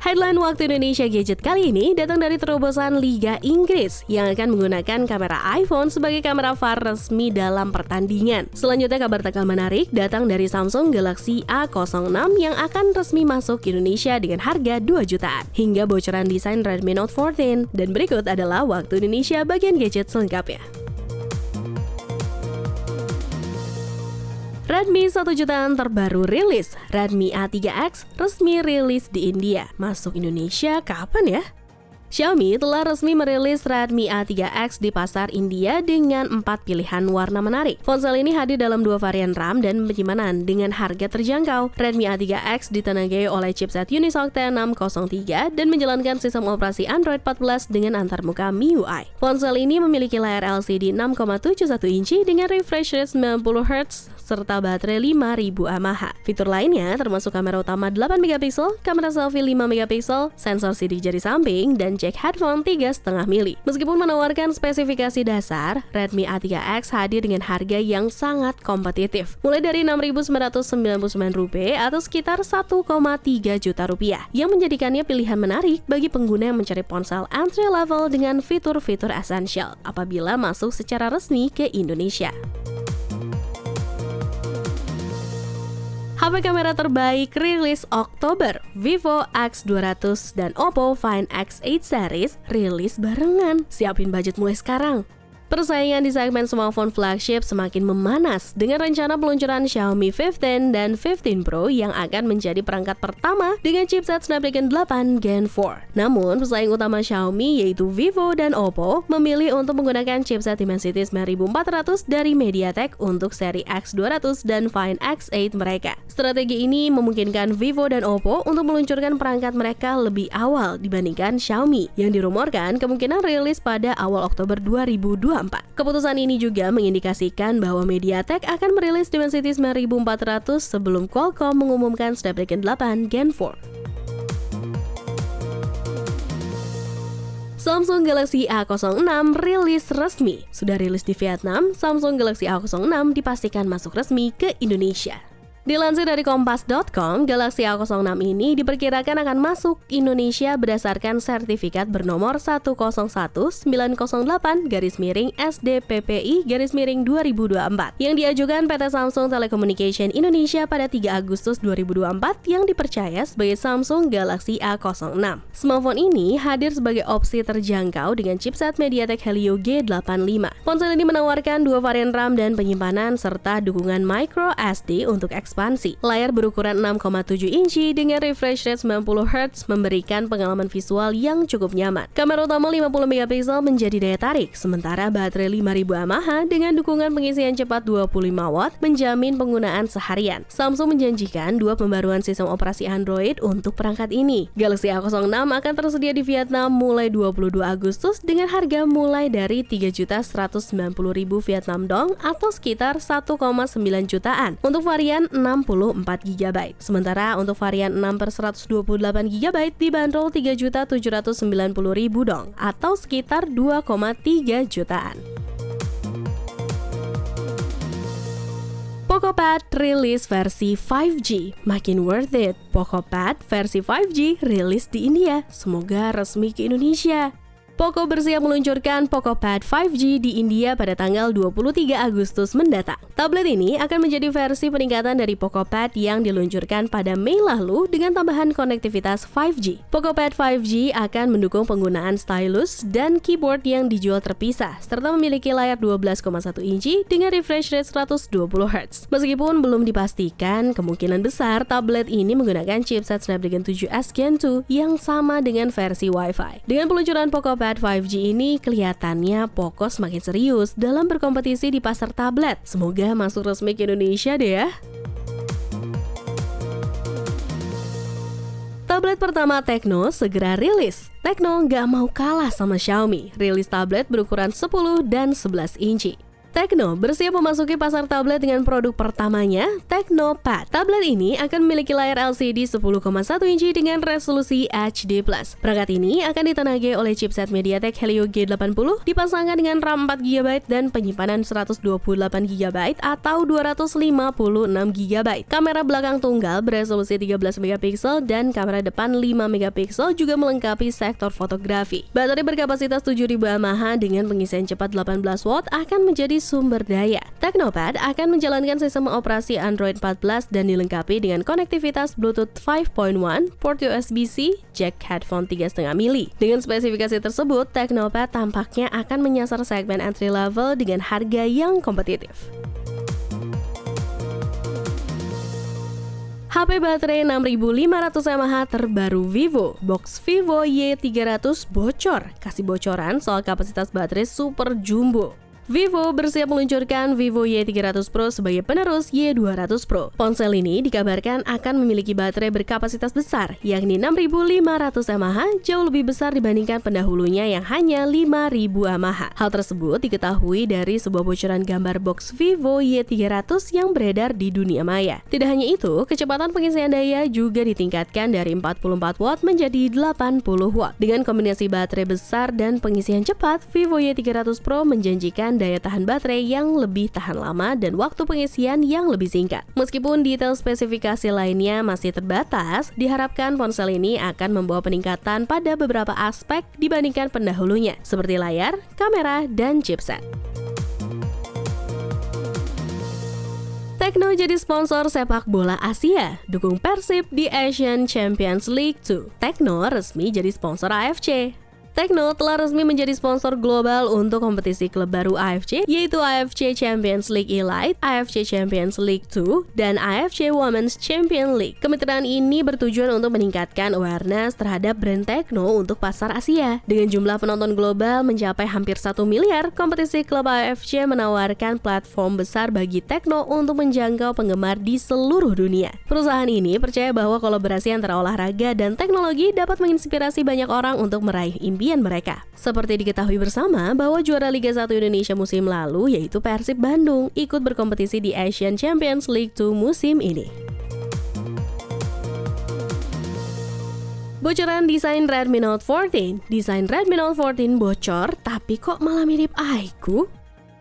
Headline Waktu Indonesia Gadget kali ini datang dari terobosan Liga Inggris yang akan menggunakan kamera iPhone sebagai kamera VAR resmi dalam pertandingan. Selanjutnya kabar takal menarik datang dari Samsung Galaxy A06 yang akan resmi masuk Indonesia dengan harga 2 jutaan. Hingga bocoran desain Redmi Note 14. Dan berikut adalah Waktu Indonesia bagian gadget selengkapnya. Redmi 1 jutaan terbaru rilis. Redmi A3X resmi rilis di India. Masuk Indonesia kapan ya? Xiaomi telah resmi merilis Redmi A3X di pasar India dengan 4 pilihan warna menarik. Ponsel ini hadir dalam 2 varian RAM dan penyimpanan dengan harga terjangkau. Redmi A3X ditenagai oleh chipset Unisoc T603 dan menjalankan sistem operasi Android 14 dengan antarmuka MIUI. Ponsel ini memiliki layar LCD 6,71 inci dengan refresh rate 90 Hz serta baterai 5000 mAh. Fitur lainnya termasuk kamera utama 8 MP, kamera selfie 5 MP, sensor sidik jari samping, dan jack headphone 3,5 mili. Meskipun menawarkan spesifikasi dasar, Redmi A3X hadir dengan harga yang sangat kompetitif, mulai dari Rp6.999 atau sekitar 1,3 juta rupiah, yang menjadikannya pilihan menarik bagi pengguna yang mencari ponsel entry level dengan fitur-fitur esensial apabila masuk secara resmi ke Indonesia. HP kamera terbaik rilis Oktober. Vivo X200 dan Oppo Find X8 series rilis barengan. Siapin budget mulai sekarang. Persaingan di segmen smartphone flagship semakin memanas dengan rencana peluncuran Xiaomi 15 dan 15 Pro yang akan menjadi perangkat pertama dengan chipset Snapdragon 8 Gen 4. Namun, pesaing utama Xiaomi yaitu Vivo dan Oppo memilih untuk menggunakan chipset Dimensity 9400 dari MediaTek untuk seri X200 dan Find X8 mereka. Strategi ini memungkinkan Vivo dan Oppo untuk meluncurkan perangkat mereka lebih awal dibandingkan Xiaomi yang dirumorkan kemungkinan rilis pada awal Oktober 2024. Keputusan ini juga mengindikasikan bahwa MediaTek akan merilis Dimensity 9400 sebelum Qualcomm mengumumkan Snapdragon 8 Gen 4. Samsung Galaxy A06 rilis resmi. Sudah rilis di Vietnam, Samsung Galaxy A06 dipastikan masuk resmi ke Indonesia. Dilansir dari Kompas.com, Galaxy A06 ini diperkirakan akan masuk Indonesia berdasarkan sertifikat bernomor 101908-SDPPI-2024 yang diajukan PT Samsung Telecommunication Indonesia pada 3 Agustus 2024 yang dipercaya sebagai Samsung Galaxy A06. Smartphone ini hadir sebagai opsi terjangkau dengan chipset MediaTek Helio G85. Ponsel ini menawarkan 2 varian RAM dan penyimpanan serta dukungan micro SD untuk ekspansi. Layar berukuran 6,7 inci dengan refresh rate 90 Hz memberikan pengalaman visual yang cukup nyaman. Kamera utama 50 MP menjadi daya tarik, sementara baterai 5000 mAh dengan dukungan pengisian cepat 25 Watt menjamin penggunaan seharian. Samsung menjanjikan 2 pembaruan sistem operasi Android untuk perangkat ini. Galaxy A06 akan tersedia di Vietnam mulai 22 Agustus dengan harga mulai dari 3.190.000 Vietnam Dong atau sekitar 1,9 jutaan untuk varian 64 GB. Sementara untuk varian 6/128 GB dibanderol 3.790.000 dong atau sekitar 2,3 jutaan. PocoPad rilis versi 5G, makin worth it. PocoPad versi 5G rilis di India, semoga resmi ke Indonesia. Poco bersiap meluncurkan PocoPad 5G di India pada tanggal 23 Agustus mendatang. Tablet ini akan menjadi versi peningkatan dari PocoPad yang diluncurkan pada Mei lalu dengan tambahan konektivitas 5G. PocoPad 5G akan mendukung penggunaan stylus dan keyboard yang dijual terpisah, serta memiliki layar 12,1 inci dengan refresh rate 120 Hz. Meskipun belum dipastikan, kemungkinan besar tablet ini menggunakan chipset Snapdragon 7S Gen 2 yang sama dengan versi Wi-Fi. Dengan peluncuran PocoPad 5G ini kelihatannya Poco semakin serius dalam berkompetisi di pasar tablet. Semoga masuk resmi ke Indonesia deh ya. Tablet pertama Tecno segera rilis. Tecno nggak mau kalah sama Xiaomi, rilis tablet berukuran 10 dan 11 inci. Tecno bersiap memasuki pasar tablet dengan produk pertamanya, TechnoPad. Tablet ini akan memiliki layar LCD 10,1 inci dengan resolusi HD+. Perangkat ini akan ditenagai oleh chipset MediaTek Helio G80 dipasangkan dengan RAM 4GB dan penyimpanan 128GB atau 256GB. Kamera belakang tunggal beresolusi 13MP dan kamera depan 5MP juga melengkapi sektor fotografi. Baterai berkapasitas 7000 mAh dengan pengisian cepat 18W akan menjadi sumber daya. TechnoPad akan menjalankan sistem operasi Android 14 dan dilengkapi dengan konektivitas Bluetooth 5.1, port USB-C, jack headphone 3,5 mili. Dengan spesifikasi tersebut, TechnoPad tampaknya akan menyasar segmen entry level dengan harga yang kompetitif. HP baterai 6500 mAh terbaru Vivo. Box Vivo Y300 bocor. Kasih bocoran soal kapasitas baterai super jumbo. Vivo bersiap meluncurkan Vivo Y300 Pro sebagai penerus Y200 Pro. Ponsel ini dikabarkan akan memiliki baterai berkapasitas besar, yakni 6500 mAh, jauh lebih besar dibandingkan pendahulunya yang hanya 5000 mAh. Hal tersebut diketahui dari sebuah bocoran gambar box Vivo Y300 yang beredar di dunia maya. Tidak hanya itu, kecepatan pengisian daya juga ditingkatkan dari 44W menjadi 80W. Dengan kombinasi baterai besar dan pengisian cepat, Vivo Y300 Pro menjanjikan daya tahan baterai yang lebih tahan lama dan waktu pengisian yang lebih singkat. Meskipun detail spesifikasi lainnya masih terbatas, diharapkan ponsel ini akan membawa peningkatan pada beberapa aspek dibandingkan pendahulunya, seperti layar, kamera, dan chipset. Tecno jadi sponsor sepak bola Asia, dukung Persib di Asian Champions League 2. Tecno resmi jadi sponsor AFC. Tecno telah resmi menjadi sponsor global untuk kompetisi klub baru AFC, yaitu AFC Champions League Elite, AFC Champions League 2, dan AFC Women's Champions League. Kemitraan ini bertujuan untuk meningkatkan awareness terhadap brand Tecno untuk pasar Asia. Dengan jumlah penonton global mencapai hampir 1 miliar, kompetisi klub AFC menawarkan platform besar bagi Tecno untuk menjangkau penggemar di seluruh dunia. Perusahaan ini percaya bahwa kolaborasi antara olahraga dan teknologi dapat menginspirasi banyak orang untuk meraih impian mereka. Seperti diketahui bersama bahwa juara Liga 1 Indonesia musim lalu yaitu Persib Bandung ikut berkompetisi di Asian Champions League 2 musim ini. Bocoran desain Redmi Note 14. Desain Redmi Note 14 bocor, tapi kok malah mirip iQOO?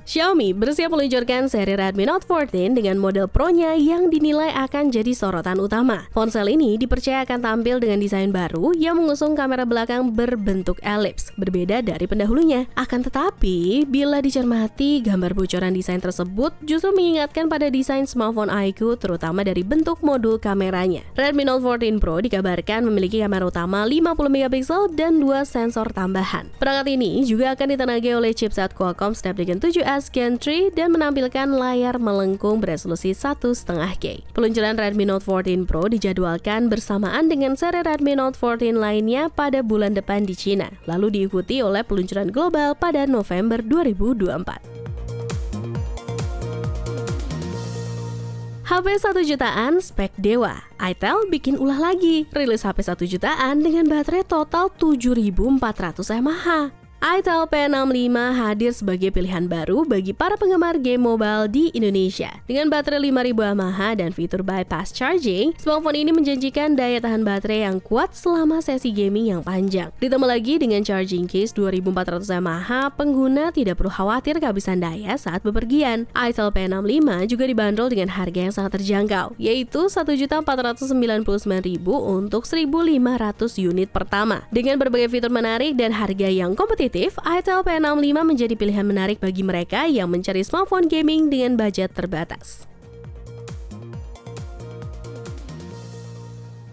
Xiaomi bersiap meluncurkan seri Redmi Note 14 dengan model Pro-nya yang dinilai akan jadi sorotan utama. Ponsel ini dipercaya akan tampil dengan desain baru yang mengusung kamera belakang berbentuk elips, berbeda dari pendahulunya. Akan tetapi, bila dicermati, gambar bocoran desain tersebut justru mengingatkan pada desain smartphone iQOO, terutama dari bentuk modul kameranya. Redmi Note 14 Pro dikabarkan memiliki kamera utama 50MP dan 2 sensor tambahan. Perangkat ini juga akan ditenagai oleh chipset Qualcomm Snapdragon 7 Gen 3 dan menampilkan layar melengkung beresolusi 1,5K. Peluncuran Redmi Note 14 Pro dijadwalkan bersamaan dengan seri Redmi Note 14 lainnya pada bulan depan di Cina, lalu diikuti oleh peluncuran global pada November 2024. HP 1 jutaan spek dewa. Itel bikin ulah lagi, rilis HP 1 jutaan dengan baterai total 7400 mAh. Itel P65 hadir sebagai pilihan baru bagi para penggemar game mobile di Indonesia. Dengan baterai 5000 mAh dan fitur bypass charging, smartphone ini menjanjikan daya tahan baterai yang kuat selama sesi gaming yang panjang. Ditambah lagi dengan charging case 2400 mAh, pengguna tidak perlu khawatir kehabisan daya saat bepergian. Itel P65 juga dibanderol dengan harga yang sangat terjangkau, yaitu Rp1.499.000 untuk 1.500 unit pertama. Dengan berbagai fitur menarik dan harga yang kompetitif, Itel P65 menjadi pilihan menarik bagi mereka yang mencari smartphone gaming dengan budget terbatas.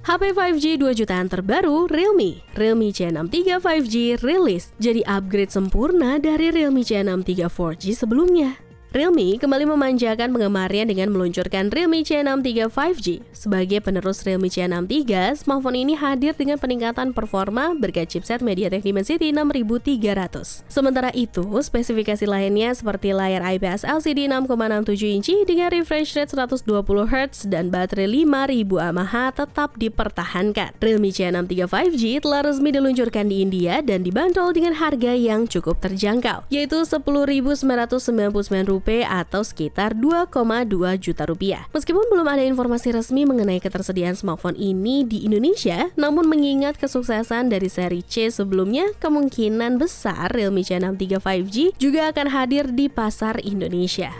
HP 5G 2 jutaan terbaru Realme. Realme C63 5G rilis, jadi upgrade sempurna dari Realme C63 4G sebelumnya. Realme kembali memanjakan penggemarnya dengan meluncurkan Realme C63 5G. Sebagai penerus Realme C63, smartphone ini hadir dengan peningkatan performa berkat chipset MediaTek Dimensity 6300. Sementara itu, spesifikasi lainnya seperti layar IPS LCD 6,67 inci dengan refresh rate 120Hz dan baterai 5000 mAh tetap dipertahankan. Realme C63 5G telah resmi diluncurkan di India dan dibanderol dengan harga yang cukup terjangkau, yaitu Rp10.999 Rupiah atau sekitar 2,2 juta rupiah. Meskipun belum ada informasi resmi mengenai ketersediaan smartphone ini di Indonesia, namun mengingat kesuksesan dari seri C sebelumnya, kemungkinan besar Realme C63 5G juga akan hadir di pasar Indonesia.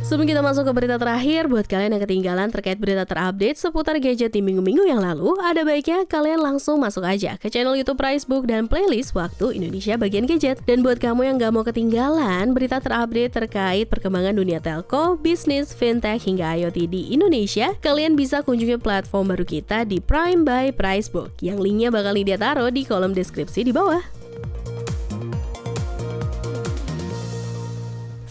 Sebelum kita masuk ke berita terakhir, buat kalian yang ketinggalan terkait berita terupdate seputar gadget di minggu-minggu yang lalu, ada baiknya kalian langsung masuk aja ke channel YouTube Pricebook dan playlist Waktu Indonesia bagian gadget. Dan buat kamu yang gak mau ketinggalan berita terupdate terkait perkembangan dunia telco, bisnis, fintech, hingga IoT di Indonesia, kalian bisa kunjungi platform baru kita di Prime by Pricebook, yang linknya bakal Lydia taruh di kolom deskripsi di bawah.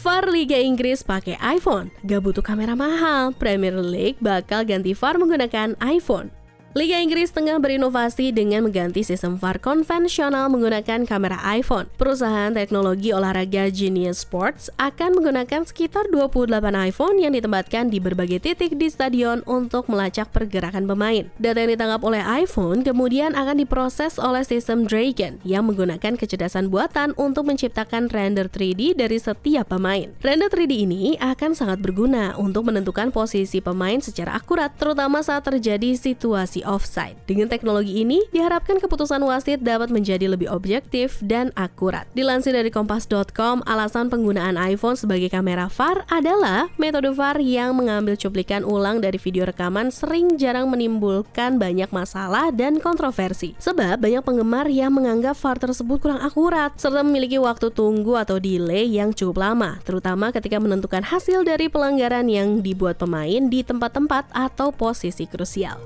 VAR Liga Inggris pakai iPhone, gak butuh kamera mahal. Premier League bakal ganti VAR menggunakan iPhone. Liga Inggris tengah berinovasi dengan mengganti sistem VAR konvensional menggunakan kamera iPhone. Perusahaan teknologi olahraga Genius Sports akan menggunakan sekitar 28 iPhone yang ditempatkan di berbagai titik di stadion untuk melacak pergerakan pemain. Data yang ditangkap oleh iPhone kemudian akan diproses oleh sistem Dragon yang menggunakan kecerdasan buatan untuk menciptakan render 3D dari setiap pemain. Render 3D ini akan sangat berguna untuk menentukan posisi pemain secara akurat, terutama saat terjadi situasi offside. Dengan teknologi ini, diharapkan keputusan wasit dapat menjadi lebih objektif dan akurat. Dilansir dari kompas.com, alasan penggunaan iPhone sebagai kamera VAR adalah metode VAR yang mengambil cuplikan ulang dari video rekaman jarang menimbulkan banyak masalah dan kontroversi. Sebab banyak penggemar yang menganggap VAR tersebut kurang akurat, serta memiliki waktu tunggu atau delay yang cukup lama, terutama ketika menentukan hasil dari pelanggaran yang dibuat pemain di tempat-tempat atau posisi krusial.